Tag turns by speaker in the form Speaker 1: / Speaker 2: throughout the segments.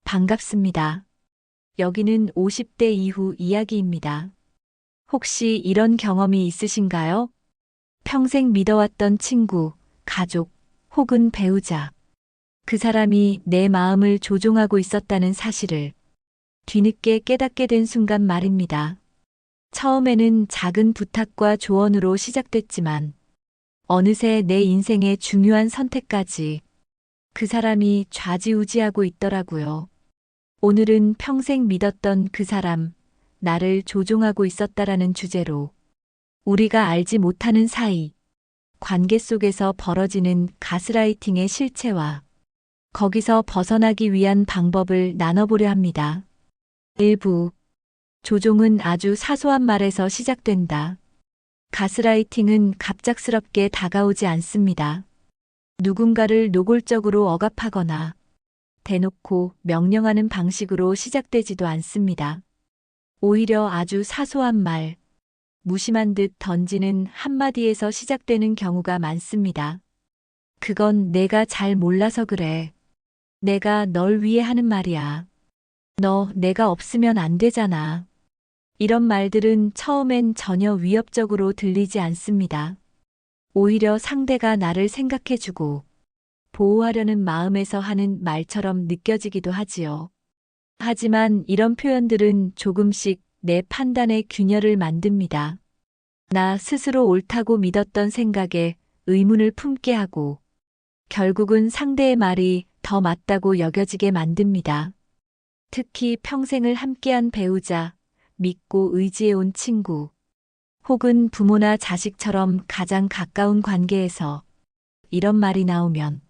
Speaker 1: 반갑습니다. 여기는 50대 이후 이야기입니다. 혹시 이런 경험이 있으신가요? 평생 믿어왔던 친구, 가족, 혹은 배우자. 그 사람이 내 마음을 조종하고 있었다는 사실을 뒤늦게 깨닫게 된 순간 말입니다. 처음에는 작은 부탁과 조언으로 시작됐지만 어느새 내 인생의 중요한 선택까지 그 사람이 좌지우지하고 있더라고요. 오늘은 평생 믿었던 그 사람, 나를 조종하고 있었다라는 주제로 우리가 알지 못하는 사이, 관계 속에서 벌어지는 가스라이팅의 실체와 거기서 벗어나기 위한 방법을 나눠보려 합니다. 1부. 조종은 아주 사소한 말에서 시작된다. 가스라이팅은 갑작스럽게 다가오지 않습니다. 누군가를 노골적으로 억압하거나 대놓고 명령하는 방식으로 시작되지도 않습니다. 오히려 아주 사소한 말, 무심한 듯 던지는 한마디에서 시작되는 경우가 많습니다. 그건 내가 잘 몰라서 그래. 내가 널 위해 하는 말이야. 너 내가 없으면 안 되잖아. 이런 말들은 처음엔 전혀 위협적으로 들리지 않습니다. 오히려 상대가 나를 생각해주고 보호하려는 마음에서 하는 말처럼 느껴지기도 하지요. 하지만 이런 표현들은 조금씩 내 판단의 균열을 만듭니다. 나 스스로 옳다고 믿었던 생각에 의문을 품게 하고 결국은 상대의 말이 더 맞다고 여겨지게 만듭니다. 특히 평생을 함께한 배우자, 믿고 의지해온 친구, 혹은 부모나 자식처럼 가장 가까운 관계에서 이런 말이 나오면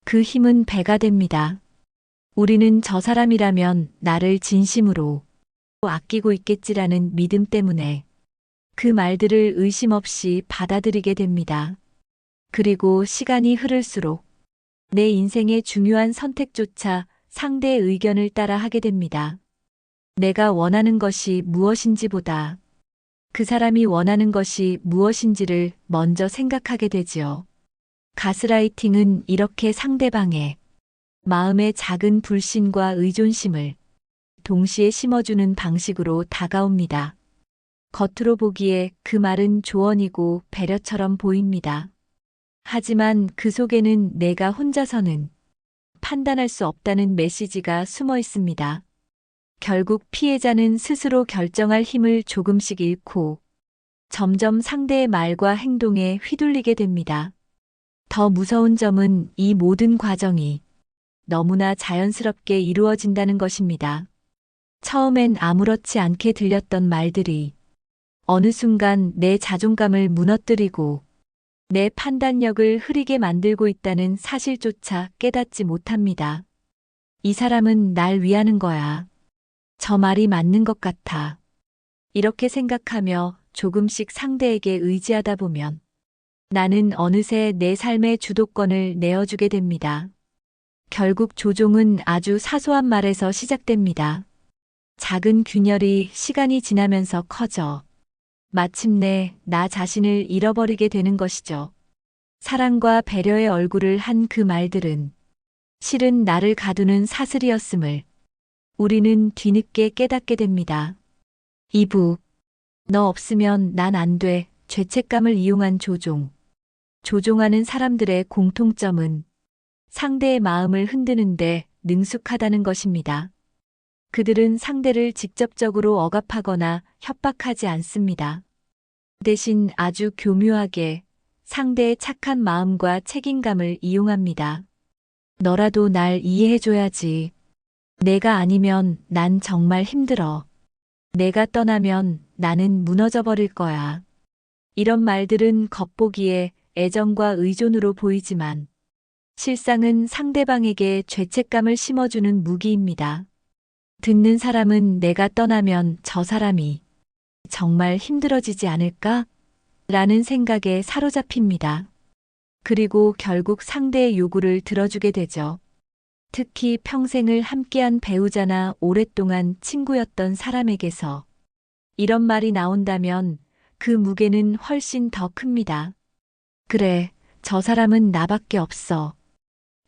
Speaker 1: 그 힘은 배가 됩니다. 우리는 저 사람이라면 나를 진심으로 아끼고 있겠지라는 믿음 때문에 그 말들을 의심 없이 받아들이게 됩니다. 그리고 시간이 흐를수록 내 인생의 중요한 선택조차 상대의 의견을 따라 하게 됩니다. 내가 원하는 것이 무엇인지보다 그 사람이 원하는 것이 무엇인지를 먼저 생각하게 되지요. 가스라이팅은 이렇게 상대방의 마음의 작은 불신과 의존심을 동시에 심어주는 방식으로 다가옵니다. 겉으로 보기에 그 말은 조언이고 배려처럼 보입니다. 하지만 그 속에는 내가 혼자서는 판단할 수 없다는 메시지가 숨어 있습니다. 결국 피해자는 스스로 결정할 힘을 조금씩 잃고 점점 상대의 말과 행동에 휘둘리게 됩니다. 더 무서운 점은 이 모든 과정이 너무나 자연스럽게 이루어진다는 것입니다. 처음엔 아무렇지 않게 들렸던 말들이 어느 순간 내 자존감을 무너뜨리고 내 판단력을 흐리게 만들고 있다는 사실조차 깨닫지 못합니다. 이 사람은 날 위하는 거야. 저 말이 맞는 것 같아. 이렇게 생각하며 조금씩 상대에게 의지하다 보면 나는 어느새 내 삶의 주도권을 내어주게 됩니다. 결국 조종은 아주 사소한 말에서 시작됩니다. 작은 균열이 시간이 지나면서 커져 마침내 나 자신을 잃어버리게 되는 것이죠. 사랑과 배려의 얼굴을 한 그 말들은 실은 나를 가두는 사슬이었음을 우리는 뒤늦게 깨닫게 됩니다. 2부. 너 없으면 난 안 돼. 죄책감을 이용한 조종. 조종하는 사람들의 공통점은 상대의 마음을 흔드는데 능숙하다는 것입니다. 그들은 상대를 직접적으로 억압하거나 협박하지 않습니다. 대신 아주 교묘하게 상대의 착한 마음과 책임감을 이용합니다. 너라도 날 이해해줘야지. 내가 아니면 난 정말 힘들어. 내가 떠나면 나는 무너져 버릴 거야. 이런 말들은 겉보기에 애정과 의존으로 보이지만 실상은 상대방에게 죄책감을 심어주는 무기입니다. 듣는 사람은 내가 떠나면 저 사람이 정말 힘들어지지 않을까? 라는 생각에 사로잡힙니다. 그리고 결국 상대의 요구를 들어주게 되죠. 특히 평생을 함께한 배우자나 오랫동안 친구였던 사람에게서 이런 말이 나온다면 그 무게는 훨씬 더 큽니다. 그래, 저 사람은 나밖에 없어.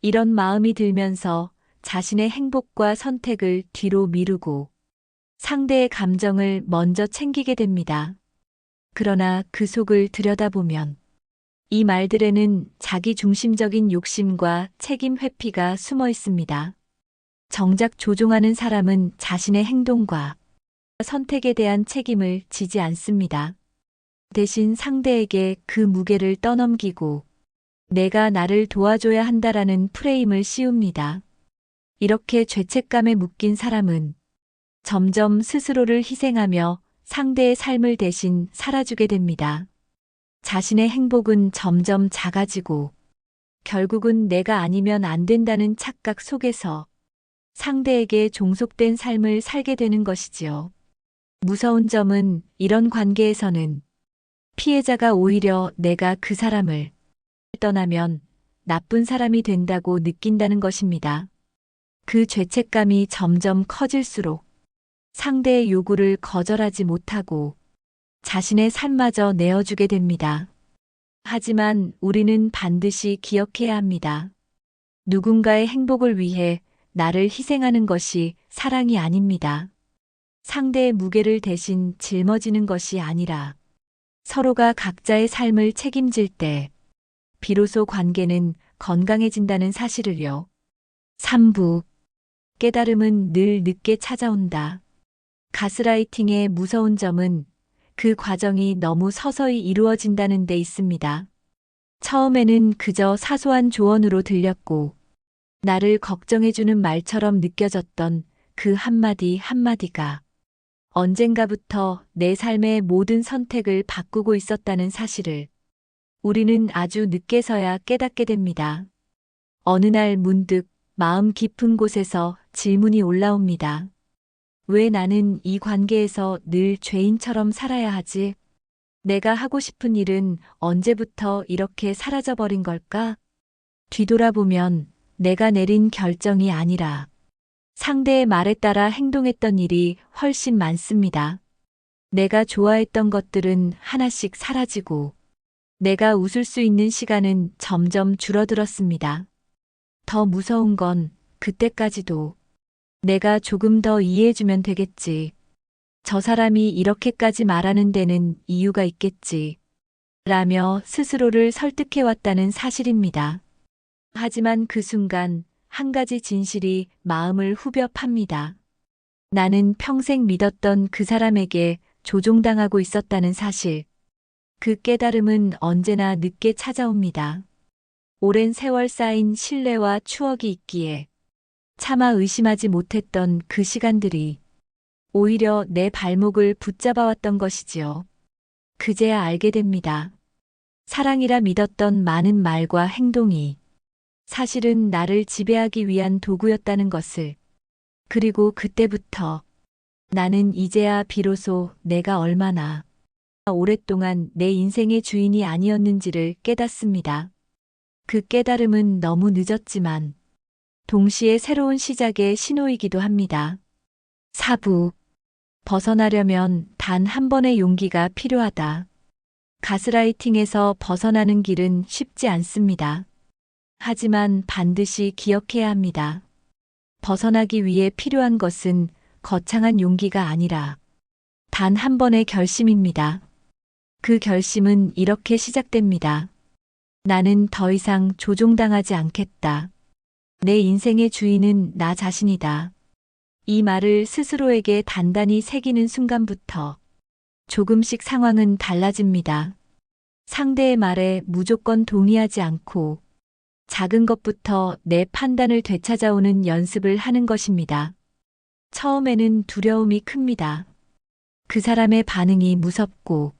Speaker 1: 이런 마음이 들면서 자신의 행복과 선택을 뒤로 미루고 상대의 감정을 먼저 챙기게 됩니다. 그러나 그 속을 들여다보면 이 말들에는 자기 중심적인 욕심과 책임 회피가 숨어 있습니다. 정작 조종하는 사람은 자신의 행동과 선택에 대한 책임을 지지 않습니다. 대신 상대에게 그 무게를 떠넘기고 내가 나를 도와줘야 한다라는 프레임을 씌웁니다. 이렇게 죄책감에 묶인 사람은 점점 스스로를 희생하며 상대의 삶을 대신 살아주게 됩니다. 자신의 행복은 점점 작아지고 결국은 내가 아니면 안 된다는 착각 속에서 상대에게 종속된 삶을 살게 되는 것이지요. 무서운 점은 이런 관계에서는 피해자가 오히려 내가 그 사람을 떠나면 나쁜 사람이 된다고 느낀다는 것입니다. 그 죄책감이 점점 커질수록 상대의 요구를 거절하지 못하고 자신의 삶마저 내어주게 됩니다. 하지만 우리는 반드시 기억해야 합니다. 누군가의 행복을 위해 나를 희생하는 것이 사랑이 아닙니다. 상대의 무게를 대신 짊어지는 것이 아니라 서로가 각자의 삶을 책임질 때 비로소 관계는 건강해진다는 사실을요. 3부. 깨달음은 늘 늦게 찾아온다. 가스라이팅의 무서운 점은 그 과정이 너무 서서히 이루어진다는 데 있습니다. 처음에는 그저 사소한 조언으로 들렸고 나를 걱정해주는 말처럼 느껴졌던 그 한마디 한마디가 언젠가부터 내 삶의 모든 선택을 바꾸고 있었다는 사실을 우리는 아주 늦게서야 깨닫게 됩니다. 어느 날 문득 마음 깊은 곳에서 질문이 올라옵니다. 왜 나는 이 관계에서 늘 죄인처럼 살아야 하지? 내가 하고 싶은 일은 언제부터 이렇게 사라져버린 걸까? 뒤돌아보면 내가 내린 결정이 아니라 상대의 말에 따라 행동했던 일이 훨씬 많습니다. 내가 좋아했던 것들은 하나씩 사라지고 내가 웃을 수 있는 시간은 점점 줄어들었습니다. 더 무서운 건 그때까지도 내가 조금 더 이해해주면 되겠지. 저 사람이 이렇게까지 말하는 데는 이유가 있겠지. 라며 스스로를 설득해왔다는 사실입니다. 하지만 그 순간 한 가지 진실이 마음을 후벼 팝니다. 나는 평생 믿었던 그 사람에게 조종당하고 있었다는 사실. 그 깨달음은 언제나 늦게 찾아옵니다. 오랜 세월 쌓인 신뢰와 추억이 있기에 차마 의심하지 못했던 그 시간들이 오히려 내 발목을 붙잡아왔던 것이지요. 그제야 알게 됩니다. 사랑이라 믿었던 많은 말과 행동이 사실은 나를 지배하기 위한 도구였다는 것을. 그리고 그때부터 나는 이제야 비로소 내가 얼마나 오랫동안 내 인생의 주인이 아니었는지를 깨닫습니다. 그 깨달음은 너무 늦었지만 동시에 새로운 시작의 신호이기도 합니다. 4부. 벗어나려면 단 한 번의 용기가 필요하다. 가스라이팅에서 벗어나는 길은 쉽지 않습니다. 하지만 반드시 기억해야 합니다. 벗어나기 위해 필요한 것은 거창한 용기가 아니라 단 한 번의 결심입니다. 그 결심은 이렇게 시작됩니다. 나는 더 이상 조종당하지 않겠다. 내 인생의 주인은 나 자신이다. 이 말을 스스로에게 단단히 새기는 순간부터 조금씩 상황은 달라집니다. 상대의 말에 무조건 동의하지 않고 작은 것부터 내 판단을 되찾아오는 연습을 하는 것입니다. 처음에는 두려움이 큽니다. 그 사람의 반응이 무섭고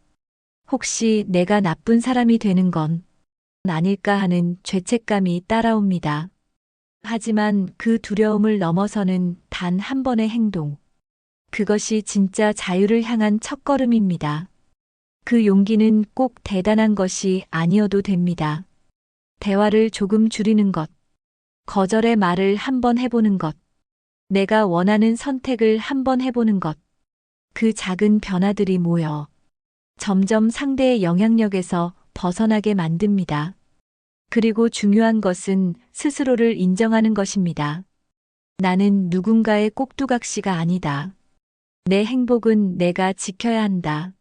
Speaker 1: 혹시 내가 나쁜 사람이 되는 건 아닐까 하는 죄책감이 따라옵니다. 하지만 그 두려움을 넘어서는 단 한 번의 행동. 그것이 진짜 자유를 향한 첫걸음입니다. 그 용기는 꼭 대단한 것이 아니어도 됩니다. 대화를 조금 줄이는 것, 거절의 말을 한번 해보는 것, 내가 원하는 선택을 한번 해보는 것, 그 작은 변화들이 모여 점점 상대의 영향력에서 벗어나게 만듭니다. 그리고 중요한 것은 스스로를 인정하는 것입니다. 나는 누군가의 꼭두각시가 아니다. 내 행복은 내가 지켜야 한다.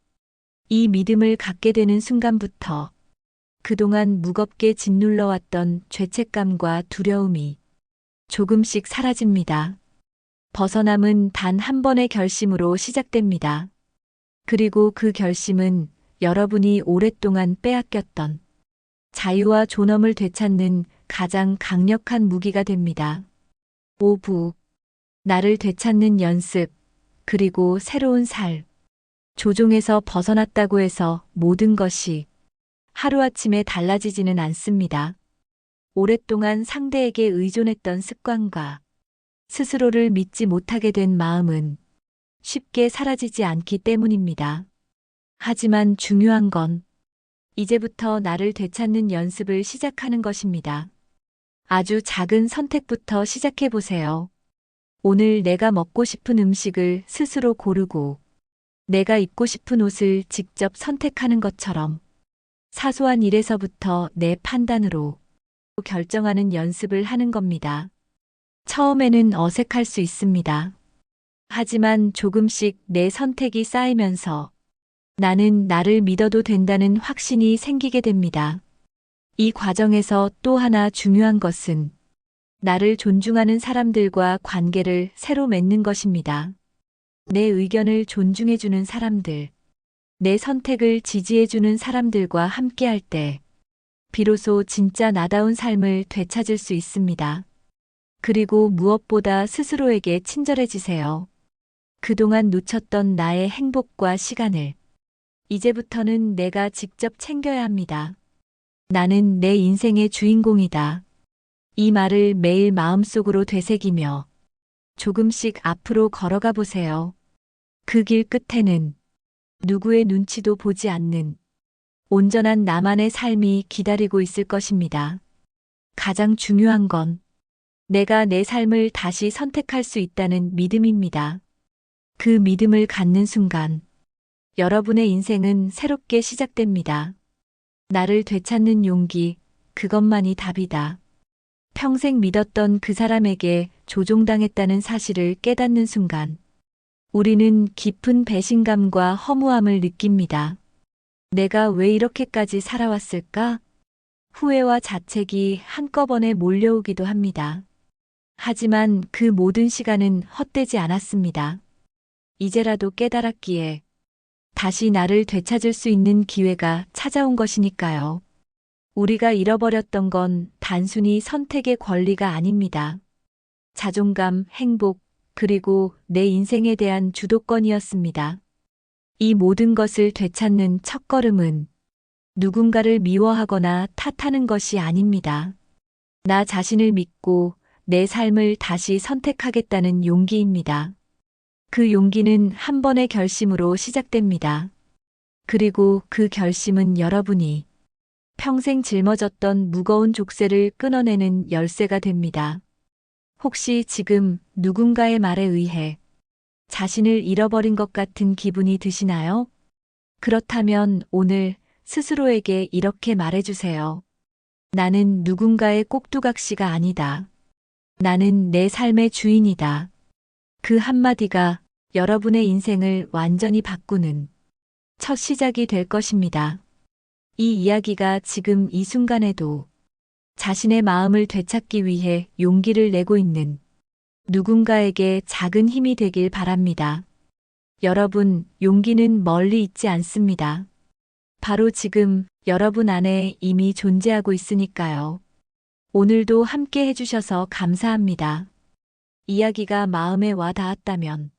Speaker 1: 이 믿음을 갖게 되는 순간부터 그동안 무겁게 짓눌러왔던 죄책감과 두려움이 조금씩 사라집니다. 벗어남은 단 한 번의 결심으로 시작됩니다. 그리고 그 결심은 여러분이 오랫동안 빼앗겼던 자유와 존엄을 되찾는 가장 강력한 무기가 됩니다. 5부. 나를 되찾는 연습, 그리고 새로운 삶. 조종에서 벗어났다고 해서 모든 것이 하루아침에 달라지지는 않습니다. 오랫동안 상대에게 의존했던 습관과 스스로를 믿지 못하게 된 마음은 쉽게 사라지지 않기 때문입니다. 하지만 중요한 건 이제부터 나를 되찾는 연습을 시작하는 것입니다. 아주 작은 선택부터 시작해 보세요. 오늘 내가 먹고 싶은 음식을 스스로 고르고 내가 입고 싶은 옷을 직접 선택하는 것처럼 사소한 일에서부터 내 판단으로 결정하는 연습을 하는 겁니다. 처음에는 어색할 수 있습니다. 하지만 조금씩 내 선택이 쌓이면서 나는 나를 믿어도 된다는 확신이 생기게 됩니다. 이 과정에서 또 하나 중요한 것은 나를 존중하는 사람들과 관계를 새로 맺는 것입니다. 내 의견을 존중해주는 사람들, 내 선택을 지지해주는 사람들과 함께할 때 비로소 진짜 나다운 삶을 되찾을 수 있습니다. 그리고 무엇보다 스스로에게 친절해지세요. 그동안 놓쳤던 나의 행복과 시간을 이제부터는 내가 직접 챙겨야 합니다. 나는 내 인생의 주인공이다. 이 말을 매일 마음속으로 되새기며 조금씩 앞으로 걸어가 보세요. 그 길 끝에는 누구의 눈치도 보지 않는 온전한 나만의 삶이 기다리고 있을 것입니다. 가장 중요한 건 내가 내 삶을 다시 선택할 수 있다는 믿음입니다. 그 믿음을 갖는 순간 여러분의 인생은 새롭게 시작됩니다. 나를 되찾는 용기, 그것만이 답이다. 평생 믿었던 그 사람에게 조종당했다는 사실을 깨닫는 순간 우리는 깊은 배신감과 허무함을 느낍니다. 내가 왜 이렇게까지 살아왔을까? 후회와 자책이 한꺼번에 몰려오기도 합니다. 하지만 그 모든 시간은 헛되지 않았습니다. 이제라도 깨달았기에 다시 나를 되찾을 수 있는 기회가 찾아온 것이니까요. 우리가 잃어버렸던 건 단순히 선택의 권리가 아닙니다. 자존감, 행복, 그리고 내 인생에 대한 주도권이었습니다. 이 모든 것을 되찾는 첫걸음은 누군가를 미워하거나 탓하는 것이 아닙니다. 나 자신을 믿고 내 삶을 다시 선택하겠다는 용기입니다. 그 용기는 한 번의 결심으로 시작됩니다. 그리고 그 결심은 여러분이 평생 짊어졌던 무거운 족쇄를 끊어내는 열쇠가 됩니다. 혹시 지금 누군가의 말에 의해 자신을 잃어버린 것 같은 기분이 드시나요? 그렇다면 오늘 스스로에게 이렇게 말해주세요. 나는 누군가의 꼭두각시가 아니다. 나는 내 삶의 주인이다. 그 한마디가 여러분의 인생을 완전히 바꾸는 첫 시작이 될 것입니다. 이 이야기가 지금 이 순간에도 자신의 마음을 되찾기 위해 용기를 내고 있는 누군가에게 작은 힘이 되길 바랍니다. 여러분, 용기는 멀리 있지 않습니다. 바로 지금 여러분 안에 이미 존재하고 있으니까요. 오늘도 함께 해주셔서 감사합니다. 이야기가 마음에 와 닿았다면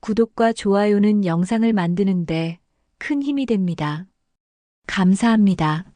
Speaker 1: 구독과 좋아요는 영상을 만드는데 큰 힘이 됩니다. 감사합니다.